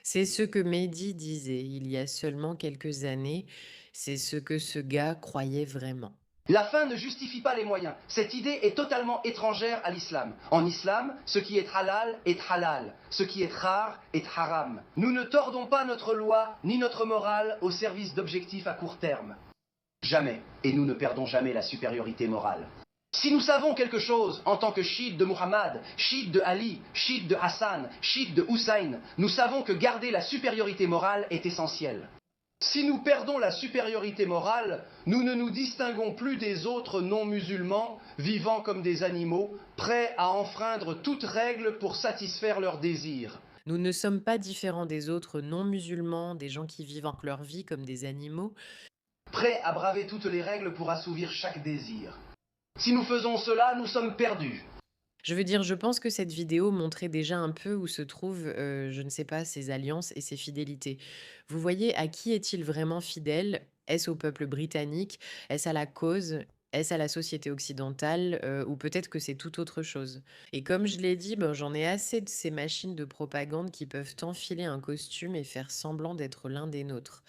C'est ce que Mehdi disait il y a seulement quelques années, c'est ce que ce gars croyait vraiment. La fin ne justifie pas les moyens. Cette idée est totalement étrangère à l'islam. En islam, ce qui est halal est halal, ce qui est rare est haram. Nous ne tordons pas notre loi ni notre morale au service d'objectifs à court terme. Jamais. Et nous ne perdons jamais la supériorité morale. Si nous savons quelque chose en tant que chiites de Muhammad, chiites de Ali, chiites de Hassan, chiites de Hussein, nous savons que garder la supériorité morale est essentiel. Si nous perdons la supériorité morale, nous ne nous distinguons plus des autres non-musulmans, vivant comme des animaux, prêts à enfreindre toute règle pour satisfaire leurs désirs. Nous ne sommes pas différents des autres non-musulmans, des gens qui vivent encore leur vie comme des animaux. Prêts à braver toutes les règles pour assouvir chaque désir. Si nous faisons cela, nous sommes perdus. Je veux dire, je pense que cette vidéo montrait déjà un peu où se trouvent, je ne sais pas, ses alliances et ses fidélités. Vous voyez, à qui est-il vraiment fidèle? Est-ce au peuple britannique? Est-ce à la cause? Est-ce à la société occidentale? Ou peut-être que c'est tout autre chose? Et comme je l'ai dit, ben, j'en ai assez de ces machines de propagande qui peuvent enfiler un costume et faire semblant d'être l'un des nôtres.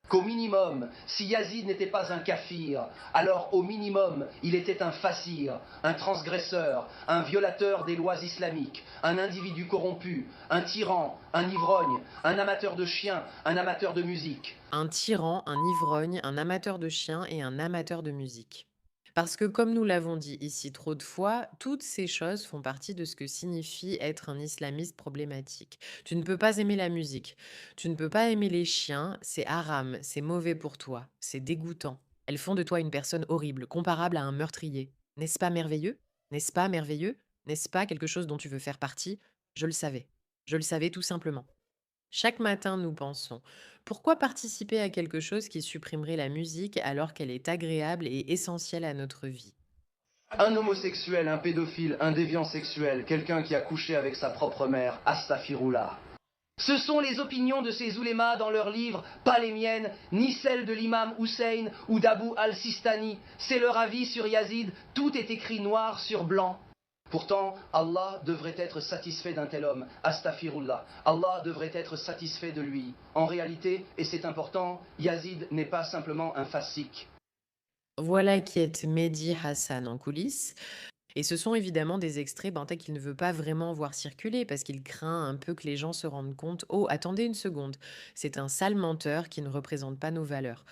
Qu'au minimum, si Yazid n'était pas un kafir, alors au minimum, il était un fassir, un transgresseur, un violateur des lois islamiques, un individu corrompu, un tyran, un ivrogne, un amateur de chiens, un amateur de musique. Un tyran, un ivrogne, un amateur de chiens et un amateur de musique. Parce que comme nous l'avons dit ici trop de fois, toutes ces choses font partie de ce que signifie être un islamiste problématique. Tu ne peux pas aimer la musique, tu ne peux pas aimer les chiens, c'est haram, c'est mauvais pour toi, c'est dégoûtant. Elles font de toi une personne horrible, comparable à un meurtrier. N'est-ce pas merveilleux? N'est-ce pas merveilleux? N'est-ce pas quelque chose dont tu veux faire partie? Je le savais. Je le savais tout simplement. Chaque matin, nous pensons: pourquoi participer à quelque chose qui supprimerait la musique alors qu'elle est agréable et essentielle à notre vie? Un homosexuel, un pédophile, un déviant sexuel, quelqu'un qui a couché avec sa propre mère, astaghfirullah. Ce sont les opinions de ces oulémas dans leurs livres, pas les miennes, ni celles de l'imam Hussein ou d'Abu al-Sistani. C'est leur avis sur Yazid, tout est écrit noir sur blanc. Pourtant, Allah devrait être satisfait d'un tel homme, astaghfirullah. Allah devrait être satisfait de lui. En réalité, et c'est important, Yazid n'est pas simplement un fasik. Voilà qui est Mehdi Hassan en coulisses. Et ce sont évidemment des extraits Benta qu'il ne veut pas vraiment voir circuler parce qu'il craint un peu que les gens se rendent compte: «Oh, attendez une seconde, c'est un sale menteur qui ne représente pas nos valeurs».